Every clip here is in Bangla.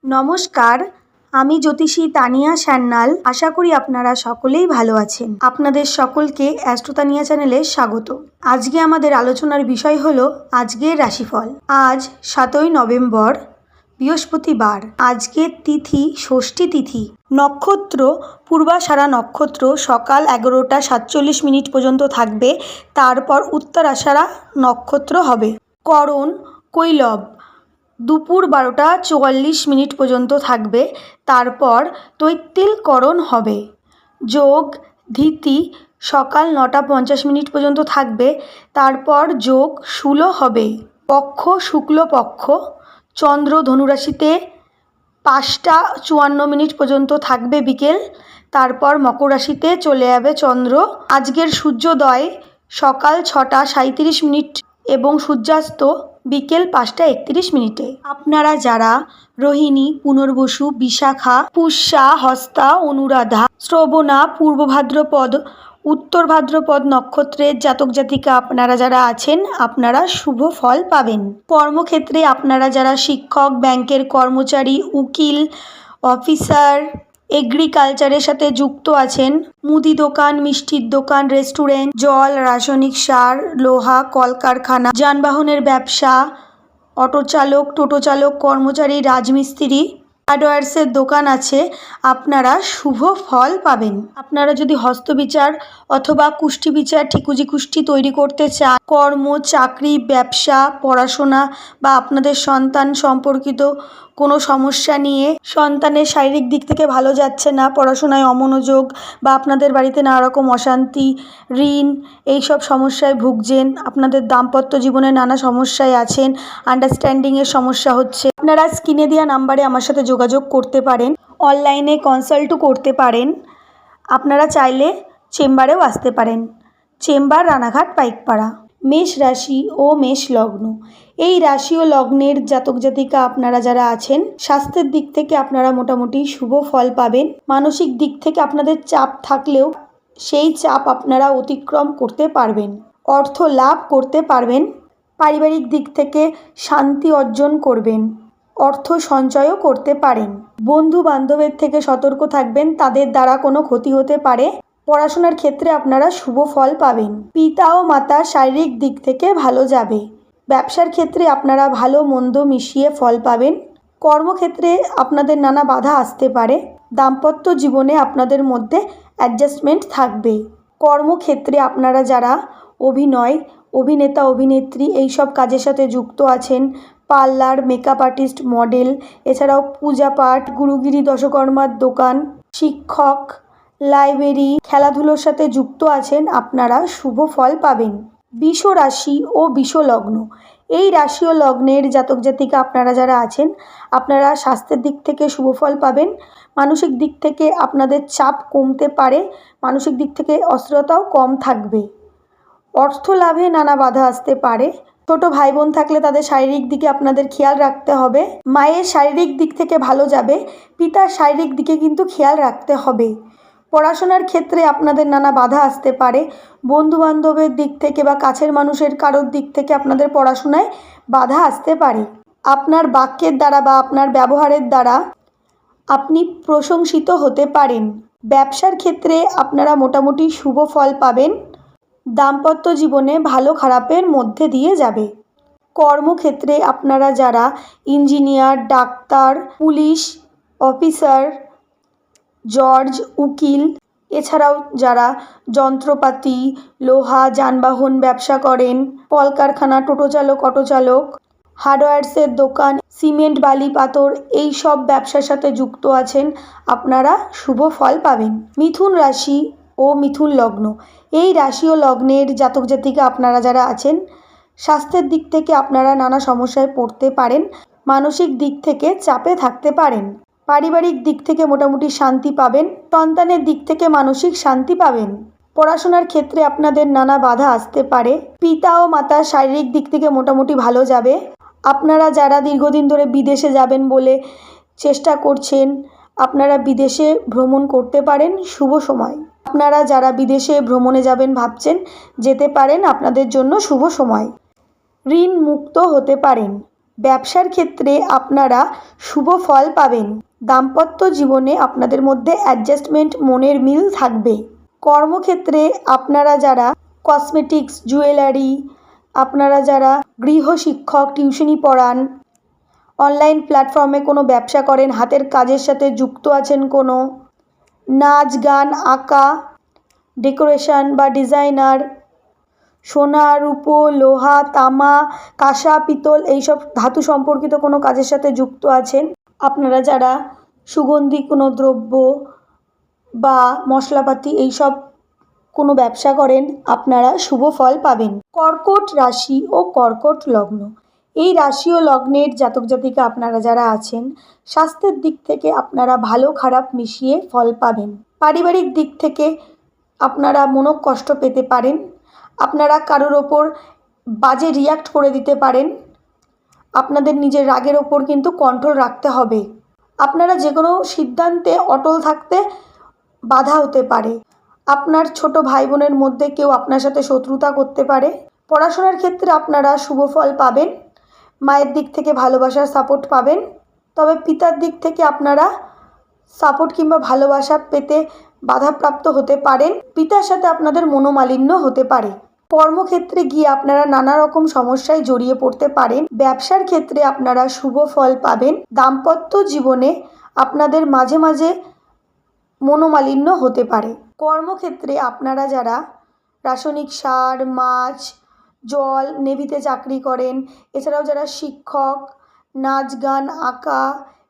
নমস্কার, আমি জ্যোতিষী তানিয়া সান্যাল। আশা করি আপনারা সকলেই ভালো আছেন। আপনাদের সকলকে অ্যাস্ট্রো তানিয়া চ্যানেলে স্বাগত। আজকে আমাদের আলোচনার বিষয় হলো আজকের রাশিফল। আজ 7ই নভেম্বর, বৃহস্পতিবার। আজকের তিথি ষষ্ঠী তিথি। নক্ষত্র পূর্বাষাঢ়া নক্ষত্র সকাল 11টা 47 পর্যন্ত থাকবে, তারপর উত্তরাষাঢ়া নক্ষত্র হবে। করণ কৈলব দুপুর 12টা 44 পর্যন্ত থাকবে, তারপর তৈত্তিল করণ হবে। যোগ ধীতি সকাল 9টা 50 পর্যন্ত থাকবে, তারপর যোগ শূল হবে। পক্ষ শুক্লপক্ষ। চন্দ্র ধনুরাশিতে 5টা 54 পর্যন্ত থাকবে বিকেল, তারপর মকর রাশিতে চলে যাবে চন্দ্র। আজকের সূর্যোদয় সকাল 6টা 37 এবং সূর্যাস্ত বিকেল 5টা 31। আপনারা যারা রোহিণী, পুনর্বসু, বিশাখা, পুষ্যা, হস্তা, অনুরাধা, শ্রবণা, পূর্ব ভাদ্রপদ, উত্তর ভাদ্রপদ নক্ষত্রের জাতক জাতিকা আপনারা যারা আছেন, আপনারা শুভ ফল পাবেন। কর্মক্ষেত্রে আপনারা যারা শিক্ষক, ব্যাংকের কর্মচারী, উকিল, অফিসার, এগ্রিকালচারের সাথে যুক্ত আছেন, মুদি দোকান, মিষ্টির দোকান, রেস্টুরেন্ট, জল, রাসায়নিক সার, লোহা, কলকারখানা, যানবাহনের ব্যবসা, অটো চালক, টোটো চালক, কর্মচারী, রাজমিস্ত্রি, হার্ডওয়্যার্সের দোকান আছে, আপনারা শুভ ফল পাবেন। আপনারা যদি হস্তবিচার অথবা কুষ্টি বিচার, ঠিকুজি কুষ্টি তৈরি করতে চান, কর্ম, চাকরি, ব্যবসা, পড়াশোনা বা আপনাদের সন্তান সম্পর্কিত কোনো সমস্যা নিয়ে, সন্তানের শারীরিক দিক থেকে ভালো যাচ্ছে না, পড়াশোনায় অমনোযোগ বা আপনাদের বাড়িতে নানা রকম অশান্তি, ঋণ, এইসব সমস্যায় ভুগছেন, আপনাদের দাম্পত্য জীবনে নানা সমস্যায় আছেন, আন্ডারস্ট্যান্ডিংয়ের সমস্যা হচ্ছে, আপনারা স্ক্রিনে দেওয়া নাম্বারে আমার সাথে যোগাযোগ করতে পারেন, অনলাইনে কনসাল্টও করতে পারেন। আপনারা চাইলে চেম্বারেও আসতে পারেন। চেম্বার রানাঘাট পাইকপাড়া। মেষ রাশি ও মেষ লগ্ন, এই রাশি ও লগ্নের জাতক জাতিকা আপনারা যারা আছেন, স্বাস্থ্যের দিক থেকে আপনারা মোটামুটি শুভ ফল পাবেন। মানসিক দিক থেকে আপনাদের চাপ থাকলেও সেই চাপ আপনারা অতিক্রম করতে পারবেন। অর্থ লাভ করতে পারবেন। পারিবারিক দিক থেকে শান্তি অর্জন করবেন। অর্থ সঞ্চয়ও করতে পারেন। বন্ধু বান্ধবের থেকে সতর্ক থাকবেন, তাদের দ্বারা কোনো ক্ষতি হতে পারে। পড়াশোনার ক্ষেত্রে আপনারা শুভ ফল পাবেন। পিতা ও মাতা শারীরিক দিক থেকে ভালো যাবে। ব্যবসার ক্ষেত্রে আপনারা ভালো মন্দ মিশিয়ে ফল পাবেন। কর্মক্ষেত্রে আপনাদের নানা বাধা আসতে পারে। দাম্পত্য জীবনে আপনাদের মধ্যে অ্যাডজাস্টমেন্ট থাকবে। কর্মক্ষেত্রে আপনারা যারা অভিনয়, অভিনেতা, অভিনেত্রী এইসব কাজের সাথে যুক্ত আছেন, পার্লার, মেকআপ আর্টিস্ট, মডেল, এছাড়াও পূজা পাঠ, গুরুগিরি দশকর্মার দোকান, শিক্ষক, লাইব্রেরি, খেলাধুলোর সাথে যুক্ত আছেন, আপনারা শুভ ফল পাবেন। বৃষ রাশি ও বৃষ লগ্ন, এই রাশি ও লগ্নের জাতক জাতিকা আপনারা যারা আছেন, আপনারা স্বাস্থ্যের দিক থেকে শুভ ফল পাবেন। মানসিক দিক থেকে আপনাদের চাপ কমতে পারে। মানসিক দিক থেকে অস্থিরতাও কম থাকবে। অর্থ লাভে নানা বাধা আসতে পারে। ছোট ভাই বোন থাকলে তাদের শারীরিক দিকে আপনাদের খেয়াল রাখতে হবে। মায়ের শারীরিক দিক থেকে ভালো যাবে, পিতার শারীরিক দিকে কিন্তু খেয়াল রাখতে হবে। পড়াশোনার ক্ষেত্রে আপনাদের নানা বাধা আসতে পারে। বন্ধু বান্ধবের দিক থেকে বা কাছের মানুষের কারোর দিক থেকে আপনাদের পড়াশোনায় বাধা আসতে পারে। আপনার বাক্যের দ্বারা বা আপনার ব্যবহারের দ্বারা আপনি প্রশংসিত হতে পারেন। ব্যবসার ক্ষেত্রে আপনারা মোটামুটি শুভ ফল পাবেন। দাম্পত্য জীবনে ভালো খারাপের মধ্যে দিয়ে যাবে। কর্মক্ষেত্রে আপনারা যারা ইঞ্জিনিয়ার, ডাক্তার, পুলিশ অফিসার, জজ, উকিল, এছাড়াও যারা যন্ত্রপাতি, লোহা, যানবাহন ব্যবসা করেন, কলকারখানা, টোটো চালক, অটো চালক, হার্ডওয়্যার্সের দোকান, সিমেন্ট, বালি, পাথর, এই সব ব্যবসার সাথে যুক্ত আছেন, আপনারা শুভ ফল পাবেন। মিথুন রাশি ও মিথুন লগ্ন, এই রাশি ও লগ্নের জাতক জাতিকা আপনারা যারা আছেন, স্বাস্থ্যের দিক থেকে আপনারা নানা সমস্যায় পড়তে পারেন। মানসিক দিক থেকে চাপে থাকতে পারেন। পারিবারিক দিক থেকে মোটামুটি শান্তি পাবেন। সন্তানের দিক থেকে মানসিক শান্তি পাবেন। পড়াশোনার ক্ষেত্রে আপনাদের নানা বাধা আসতে পারে। পিতা ও মাতার শারীরিক দিক থেকে মোটামুটি ভালো যাবে। আপনারা যারা দীর্ঘদিন ধরে বিদেশে যাবেন বলে চেষ্টা করছেন, আপনারা বিদেশে ভ্রমণ করতে পারেন, শুভ সময়। আপনারা যারা বিদেশে ভ্রমণে যাবেন ভাবছেন, যেতে পারেন, আপনাদের জন্য শুভ সময়। ঋণ মুক্ত হতে পারেন। ব্যবসার ক্ষেত্রে আপনারা শুভ ফল পাবেন। দাম্পত্য জীবনে আপনাদের মধ্যে অ্যাডজাস্টমেন্ট, মনের মিল থাকবে। কর্মক্ষেত্রে আপনারা যারা কসমেটিক্স, জুয়েলারি, আপনারা যারা গৃহশিক্ষক, টিউশনি পড়ান, অনলাইন প্ল্যাটফর্মে কোনো ব্যবসা করেন, হাতের কাজের সাথে যুক্ত আছেন, কোনো নাচ, গান, আঁকা, ডেকোরেশন বা ডিজাইনার, সোনা, রূপো, লোহা, তামা, কাঁসা, পিতল এইসব ধাতু সম্পর্কিত কোনো কাজের সাথে যুক্ত আছেন, আপনারা যারা সুগন্ধি কোনো দ্রব্য বা মশলাপাতি এইসব কোনো ব্যবসা করেন, আপনারা শুভ ফল পাবেন। কর্কট রাশি ও কর্কট লগ্ন, এই রাশি ও লগ্নের জাতক জাতিকা আপনারা যারা আছেন, স্বাস্থ্যের দিক থেকে আপনারা ভালো খারাপ মিশিয়ে ফল পাবেন। পারিবারিক দিক থেকে আপনারা মনোকষ্ট পেতে পারেন, আপনারা কারোর ওপর বাজে রিয়াক্ট করে দিতে পারেন। আপনাদের নিজের রাগের ওপর কিন্তু কন্ট্রোল রাখতে হবে। আপনারা যে কোনো সিদ্ধান্তে অটল থাকতে বাধা হতে পারে। আপনার ছোট ভাই বোনের মধ্যে কেউ আপনার সাথে শত্রুতা করতে পারে। পড়াশোনার ক্ষেত্রে আপনারা শুভ ফল পাবেন। মায়ের দিক থেকে ভালোবাসার সাপোর্ট পাবেন। তবে পিতার দিক থেকে আপনারা সাপোর্ট কিংবা ভালোবাসা পেতে বাধাপ্রাপ্ত হতে পারেন। পিতার সাথে আপনাদের মনোমালিন্য হতে পারে। কর্মক্ষেত্রে গিয়ে আপনারা নানা রকম সমস্যায় জড়িয়ে পড়তে পারেন। ব্যবসার ক্ষেত্রে আপনারা শুভ ফল পাবেন। দাম্পত্য জীবনে আপনাদের মাঝে মাঝে মনোমালিন্য হতে পারে। কর্মক্ষেত্রে আপনারা যারা রাসায়নিক সার, মাছ, জল, নেভিতে চাকরি করেন, এছাড়াও যারা শিক্ষক, নাচ, গান, আঁকা,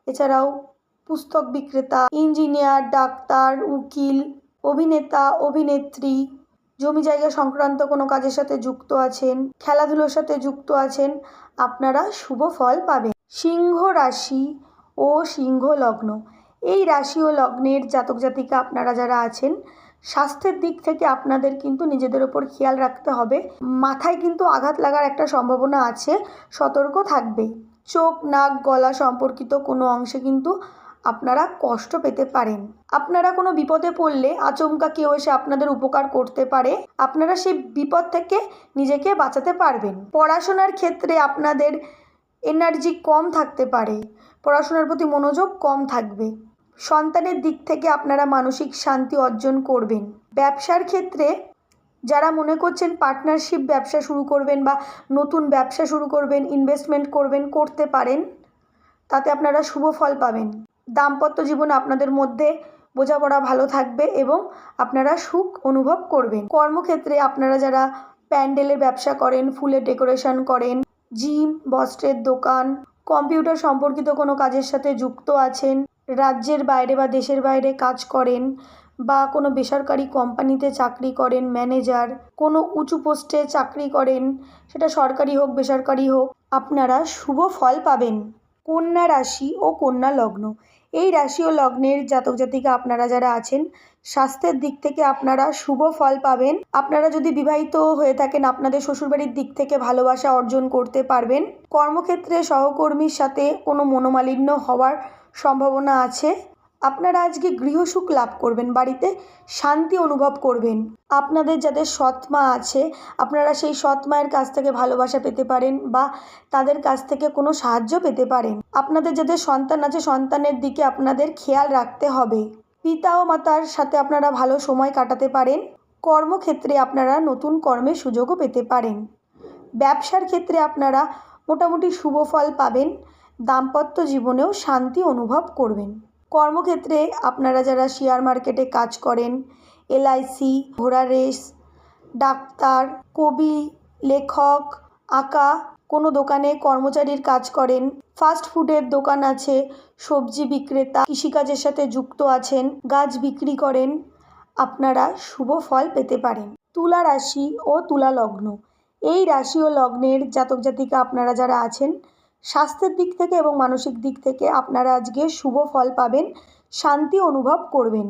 এছাড়াও পুস্তক বিক্রেতা, ইঞ্জিনিয়ার, ডাক্তার, উকিল, অভিনেতা, অভিনেত্রী, জমি জায়গা সংক্রান্ত কোনো কাজের সাথে যুক্ত আছেন, খেলাধুলোর সাথে যুক্ত আছেন, আপনারা শুভ ফল পাবেন। সিংহ রাশি ও সিংহ লগ্ন, এই রাশি ও লগ্নের জাতক জাতিকা আপনারা যারা আছেন, স্বাস্থ্যের দিক থেকে আপনাদের কিন্তু নিজেদের ওপর খেয়াল রাখতে হবে। মাথায় কিন্তু আঘাত লাগার একটা সম্ভাবনা আছে, সতর্ক থাকবে। চোখ, নাক, গলা সম্পর্কিত কোনো অংশে কিন্তু আপনারা কষ্ট পেতে পারেন। আপনারা কোনো বিপদে পড়লে আচমকা কেউ এসে আপনাদের উপকার করতে পারে, আপনারা সেই বিপদ থেকে নিজেকে বাঁচাতে পারবেন। পড়াশোনার ক্ষেত্রে আপনাদের এনার্জি কম থাকতে পারে, পড়াশোনার প্রতি মনোযোগ কম থাকবে। সন্তানের দিক থেকে আপনারা মানসিক শান্তি অর্জন করবেন। ব্যবসার ক্ষেত্রে যারা মনে করছেন পার্টনারশিপ ব্যবসা শুরু করবেন বা নতুন ব্যবসা শুরু করবেন, ইনভেস্টমেন্ট করবেন, করতে পারেন, তাতে আপনারা শুভ ফল পাবেন। দাম্পত্য জীবনে আপনাদের মধ্যে বোঝাপড়া ভালো থাকবে এবং আপনারা সুখ অনুভব করবেন। কর্মক্ষেত্রে আপনারা যারা প্যান্ডেলের ব্যবসা করেন, ফুলের ডেকোরেশন করেন, জিম, বস্ত্রের দোকান, কম্পিউটার সম্পর্কিত কোনো কাজের সাথে যুক্ত আছেন, রাজ্যের বাইরে বা দেশের বাইরে কাজ করেন বা কোনো বেসরকারি কোম্পানিতে চাকরি করেন, ম্যানেজার, কোনো উঁচু পোস্টে চাকরি করেন, সেটা সরকারি হোক বেসরকারি হোক, আপনারা শুভ ফল পাবেন। কন্যা রাশি ও কন্যা লগ্ন, এই রাশি ও লগ্নের জাতক জাতিকা আপনারা যারা আছেন, স্বাস্থ্যের দিক থেকে আপনারা শুভ ফল পাবেন। আপনারা যদি বিবাহিত হয়ে থাকেন, আপনাদের শ্বশুরবাড়ির দিক থেকে ভালোবাসা অর্জন করতে পারবেন। কর্মক্ষেত্রে সহকর্মীর সাথে কোনো মনোমালিন্য হওয়ার সম্ভাবনা আছে। আপনারা আজকে গৃহসুখ লাভ করবেন, বাড়িতে শান্তি অনুভব করবেন। আপনাদের যাদের সৎ মা আছে, আপনারা সেই সৎ মায়ের কাছ থেকে ভালোবাসা পেতে পারেন বা তাদের কাছ থেকে কোনো সাহায্য পেতে পারেন। আপনাদের যাদের সন্তান আছে, সন্তানের দিকে আপনাদের খেয়াল রাখতে হবে। পিতা ও মাতার সাথে আপনারা ভালো সময় কাটাতে পারেন। কর্মক্ষেত্রে আপনারা নতুন কর্মের সুযোগও পেতে পারেন। ব্যবসার ক্ষেত্রে আপনারা মোটামুটি শুভ ফল পাবেন। দাম্পত্য জীবনেও শান্তি অনুভব করবেন। কর্মক্ষেত্রে আপনারা যারা শেয়ার মার্কেটে কাজ করেন, এলআইসি, ঘোড়া রেস, ডাক্তার, কবি, লেখক, আঁকা, কোনো দোকানে কর্মচারীর কাজ করেন, ফাস্ট ফুডের দোকান আছে, সবজি বিক্রেতা, কৃষিকাজের সাথে যুক্ত আছেন, গাছ বিক্রি করেন, আপনারা শুভ ফল পেতে পারেন। তুলা রাশি ও তুলা লগ্ন, এই রাশি ও লগ্নের জাতক জাতিকা আপনারা যারা আছেন, স্বাস্থ্যের দিক থেকে এবং মানসিক দিক থেকে আপনারা আজকে শুভ ফল পাবেন, শান্তি অনুভব করবেন।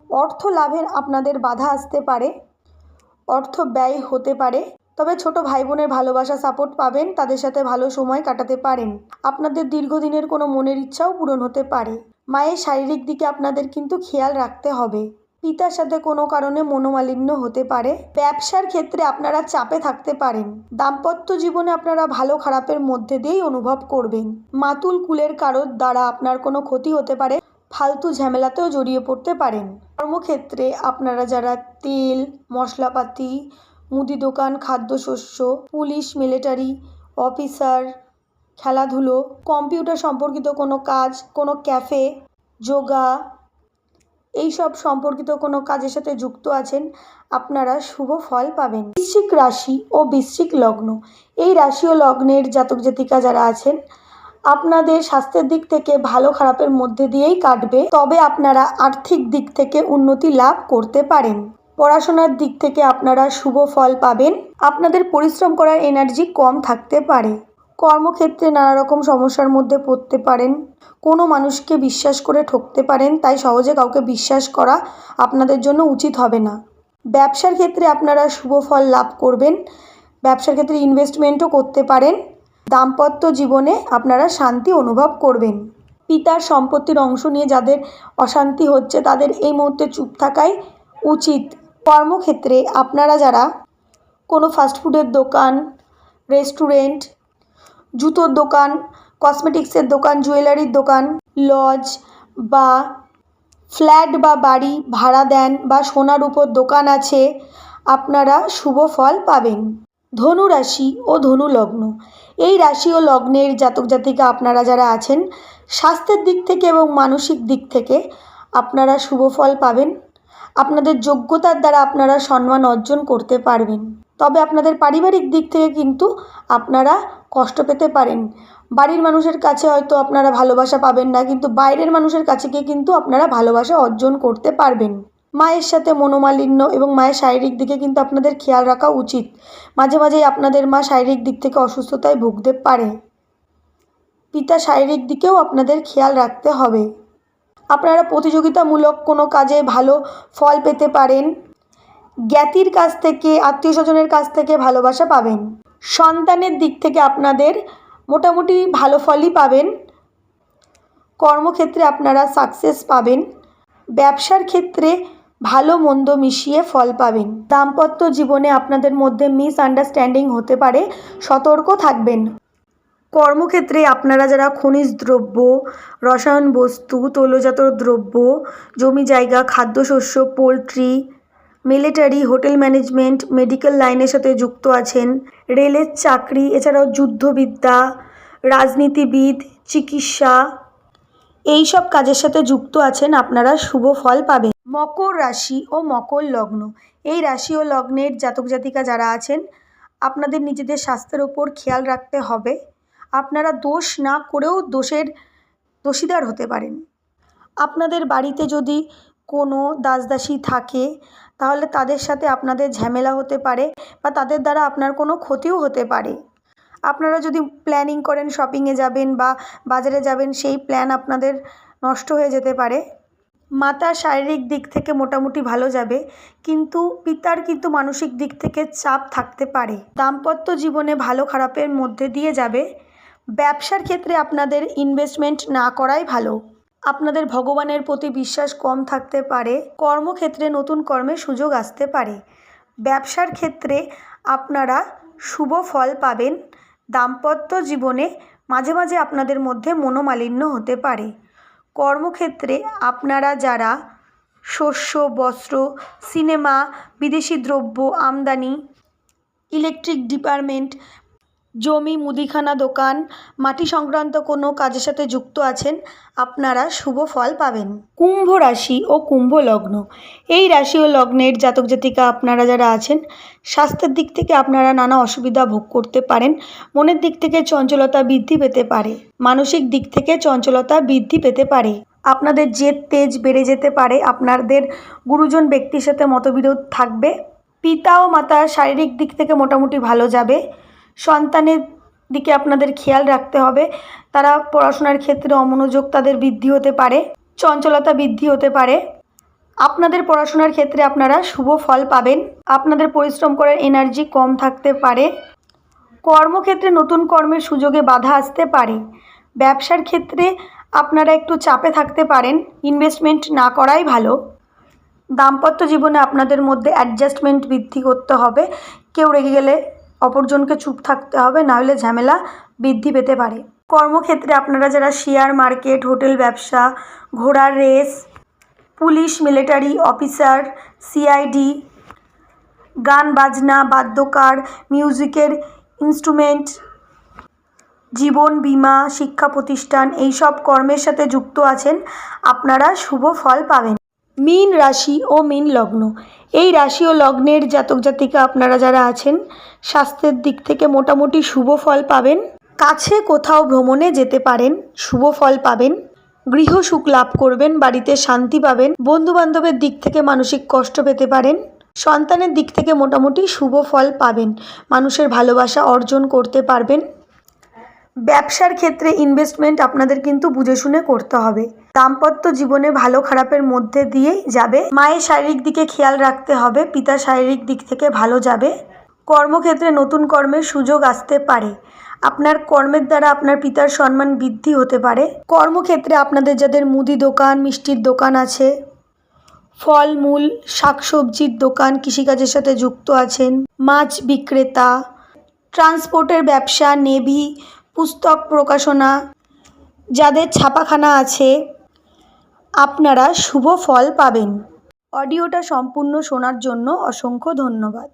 অর্থ লাভের আপনাদের বাধা আসতে পারে, অর্থ ব্যয় হতে পারে, তবে ছোট ভাই বোনের ভালোবাসা সাপোর্ট পাবেন, তাদের সাথে ভালো সময় কাটাতে পারেন। আপনাদের দীর্ঘদিনের কোনো মনের ইচ্ছাও পূরণ হতে পারে। মায়ের শারীরিক দিকে আপনাদের কিন্তু খেয়াল রাখতে হবে। পিতার সাথে কোনো কারণে মনোমালিন্য হতে পারে। ব্যবসার ক্ষেত্রে আপনারা চাপে থাকতে পারেন। দাম্পত্য জীবনে আপনারা ভালো খারাপের মধ্যে দিয়েই অনুভব করবেন। মাতুল কুলের কারোর দ্বারা আপনার কোনো ক্ষতি হতে পারে, ফালতু ঝামেলাতেও জড়িয়ে পড়তে পারেন। কর্মক্ষেত্রে আপনারা যারা তেল, মশলাপাতি, মুদি দোকান, খাদ্যশস্য, পুলিশ, মিলিটারি অফিসার, খেলাধুলো, কম্পিউটার সম্পর্কিত কোনো কাজ, কোনো ক্যাফে, যোগা, এইসব সম্পর্কিত কোনো কাজের সাথে যুক্ত আছেন, আপনারা শুভ ফল পাবেন। বৃশ্চিক রাশি ও বৃশ্চিক লগ্ন, এই রাশি ও লগ্নের জাতক জাতিকা যারা আছেন, আপনাদের স্বাস্থ্যের দিক থেকে ভালো খারাপের মধ্যে দিয়েই কাটবে, তবে আপনারা আর্থিক দিক থেকে উন্নতি লাভ করতে পারেন। পড়াশোনার দিক থেকে আপনারা শুভ ফল পাবেন। আপনাদের পরিশ্রম করার এনার্জি কম থাকতে পারে। কর্মক্ষেত্রে নানা রকম সমস্যার মধ্যে পড়তে পারেন। কোনো মানুষকে বিশ্বাস করে ঠকতে পারেন, তাই সহজে কাউকে বিশ্বাস করা আপনাদের জন্য উচিত হবে না। ব্যবসার ক্ষেত্রে আপনারা শুভ ফল লাভ করবেন। ব্যবসার ক্ষেত্রে ইনভেস্টমেন্টও করতে পারেন। দাম্পত্য জীবনে আপনারা শান্তি অনুভব করবেন। পিতার সম্পত্তির অংশ নিয়ে যাদের অশান্তি হচ্ছে, তাদের এই মুহূর্তে চুপ থাকাই উচিত। কর্মক্ষেত্রে আপনারা যারা কোনো ফাস্টফুডের দোকান, রেস্টুরেন্ট, জুতোর দোকান, কসমেটিক্সের দোকান, জুয়েলারির দোকান, লজ বা ফ্ল্যাট বা বাড়ি ভাড়া দেন বা সোনার উপর দোকান আছে, আপনারা শুভ ফল পাবেন। ধনু রাশি ও ধনু লগ্ন, এই রাশি ও লগ্নের জাতক জাতিকা আপনারা যারা আছেন, স্বাস্থ্যের দিক থেকে এবং মানসিক দিক থেকে আপনারা শুভ ফল পাবেন। আপনাদের যোগ্যতার দ্বারা আপনারা সম্মান অর্জন করতে পারবেন। তবে আপনাদের পারিবারিক দিক থেকে কিন্তু আপনারা কষ্ট পেতে পারেন। বাড়ির মানুষের কাছে হয়তো আপনারা ভালোবাসা পাবেন না, কিন্তু বাইরের মানুষের কাছে গিয়ে কিন্তু আপনারা ভালোবাসা অর্জন করতে পারবেন। মায়ের সাথে মনোমালিন্য এবং মায়ের শারীরিক দিকে কিন্তু আপনাদের খেয়াল রাখা উচিত। মাঝে মাঝেই আপনাদের মা শারীরিক দিক থেকে অসুস্থতায় ভুগতে পারে। পিতা শারীরিক দিকেও আপনাদের খেয়াল রাখতে হবে। আপনারা প্রতিযোগিতামূলক কোনো কাজে ভালো ফল পেতে পারেন। জ্ঞাতির কাছ থেকে, আত্মীয় স্বজনের কাছ থেকে ভালোবাসা পাবেন। সন্তানের দিক থেকে আপনাদের মোটামুটি ভালো ফলই পাবেন। কর্মক্ষেত্রে আপনারা সাকসেস পাবেন। ব্যবসার ক্ষেত্রে ভালো মন্দ মিশিয়ে ফল পাবেন। দাম্পত্য জীবনে আপনাদের মধ্যে মিসআন্ডারস্ট্যান্ডিং হতে পারে, সতর্ক থাকবেন। কর্মক্ষেত্রে আপনারা যারা খনিজ দ্রব্য, রসায়ন বস্তু, তৈলজাত দ্রব্য, জমি জায়গা, খাদ্যশস্য, poultry, military, hotel management, medical লাইনের সাথে যুক্ত আছেন, রেলের চাকরি, এছাড়াও যুদ্ধবিদ্যা, রাজনীতিবিদ, চিকিৎসা, এই সব কাজের সাথে যুক্ত আছেন, আপনারা শুভ ফল পাবেন। মকর রাশি ও মকর লগ্ন, এই রাশি ও লগ্নের জাতক জাতিকা যারা আছেন, আপনাদের নিজেদের স্বাস্থ্যের ওপর খেয়াল রাখতে হবে। আপনারা দোষ না করেও দোষীদার হতে পারেন। আপনাদের বাড়িতে যদি কোনো দাসদাসী থাকে, তাহলে তাদের সাথে আপনাদের ঝামেলা হতে পারে বা তাদের দ্বারা আপনার কোনো ক্ষতিও হতে পারে। আপনারা যদি প্ল্যানিং করেন শপিংয়ে যাবেন বা বাজারে যাবেন, সেই প্ল্যান আপনাদের নষ্ট হয়ে যেতে পারে। মাতার শারীরিক দিক থেকে মোটামুটি ভালো যাবে, কিন্তু পিতার কিন্তু মানসিক দিক থেকে চাপ থাকতে পারে। দাম্পত্য জীবনে ভালো খারাপের মধ্যে দিয়ে যাবে। ব্যবসার ক্ষেত্রে আপনাদের ইনভেস্টমেন্ট না করাই ভালো। আপনাদের ভগবানের প্রতি বিশ্বাস কম থাকতে পারে। কর্মক্ষেত্রে নতুন কর্মের সুযোগ আসতে পারে। ব্যবসার ক্ষেত্রে আপনারা শুভ ফল পাবেন। দাম্পত্য জীবনে মাঝে মাঝে আপনাদের মধ্যে মনোমালিন্য হতে পারে। কর্মক্ষেত্রে আপনারা যারা শস্য, বস্ত্র, সিনেমা, বিদেশি দ্রব্য আমদানি, ইলেকট্রিক ডিপার্টমেন্ট, জমি, মুদিখানা দোকান, মাটি সংক্রান্ত কোনো কাজের সাথে যুক্ত আছেন, আপনারা শুভ ফল পাবেন। কুম্ভ রাশি ও কুম্ভ লগ্ন, এই রাশি ও লগ্নের জাতক জাতিকা আপনারা যারা আছেন, স্বাস্থ্যের দিক থেকে আপনারা নানা অসুবিধা ভোগ করতে পারেন। মনের দিক থেকে চঞ্চলতা বৃদ্ধি পেতে পারে। মানসিক দিক থেকে চঞ্চলতা বৃদ্ধি পেতে পারে। আপনাদের জেদ তেজ বেড়ে যেতে পারে। আপনাদের গুরুজন ব্যক্তির সাথে মতবিরোধ থাকবে। পিতা ও মাতার শারীরিক দিক থেকে মোটামুটি ভালো যাবে। সন্তানের দিকে আপনাদের খেয়াল রাখতে হবে। তারা পড়াশোনার ক্ষেত্রে অমনোযোগ তাদের বৃদ্ধি হতে পারে, চঞ্চলতা বৃদ্ধি হতে পারে। আপনাদের পড়াশোনার ক্ষেত্রে আপনারা শুভ ফল পাবেন। আপনাদের পরিশ্রম করার এনার্জি কম থাকতে পারে। কর্মক্ষেত্রে নতুন কর্মের সুযোগে বাধা আসতে পারে। ব্যবসার ক্ষেত্রে আপনারা একটু চাপে থাকতে পারেন। ইনভেস্টমেন্ট না করাই ভালো। দাম্পত্য জীবনে আপনাদের মধ্যে অ্যাডজাস্টমেন্ট বৃদ্ধি করতে হবে। কেউ রেগে গেলে অপরজনকে চুপ থাকতে হবে, নাহলে ঝামেলা বৃদ্ধি পেতে পারে। কর্মক্ষেত্রে আপনারা যারা শেয়ার মার্কেট, হোটেল ব্যবসা, ঘোড়ার race, police, military officer, CID, গান বাজনা, বাদ্যকার, মিউজিকের ইনস্ট্রুমেন্ট, জীবন বীমা, শিক্ষা প্রতিষ্ঠান এইসব কর্মের সাথে যুক্ত আছেন, আপনারা শুভ ফল পাবেন। মীন রাশি ও মীন লগ্ন, এই রাশি ও লগ্নের জাতক জাতিকা আপনারা যারা আছেন, স্বাস্থ্যের দিক থেকে মোটামুটি শুভ ফল পাবেন। কাছে কোথাও ভ্রমণে যেতে পারেন, শুভ ফল পাবেন। গৃহ সুখ লাভ করবেন, বাড়িতে শান্তি পাবেন। বন্ধু বান্ধবের দিক থেকে মানসিক কষ্ট পেতে পারেন। সন্তানের দিক থেকে মোটামুটি শুভ ফল পাবেন। মানুষের ভালোবাসা অর্জন করতে পারবেন। ব্যবসার ক্ষেত্রে ইনভেস্টমেন্ট আপনাদের কিন্তু বুঝে শুনে করতে হবে। দাম্পত্য জীবনে ভালো খারাপের মধ্যে দিয়েই যাবে। মায়ের শারীরিক দিকে খেয়াল রাখতে হবে, পিতার শারীরিক দিক থেকে ভালো যাবে। কর্মক্ষেত্রে নতুন কর্মের সুযোগ আসতে পারে। আপনার কর্মের দ্বারা আপনার পিতার সম্মান বৃদ্ধি হতে পারে। কর্মক্ষেত্রে আপনাদের যাদের মুদি দোকান, মিষ্টির দোকান আছে, ফলমূল, শাকসবজির দোকান, কৃষিকাজের সাথে যুক্ত আছেন, মাছ বিক্রেতা, ট্রান্সপোর্টের ব্যবসা, নেভি, পুস্তক প্রকাশনা, যাদের ছাপাখানা আছে, আপনারা শুভ ফল পাবেন। অডিওটা সম্পূর্ণ শোনার জন্য অসংখ্য ধন্যবাদ।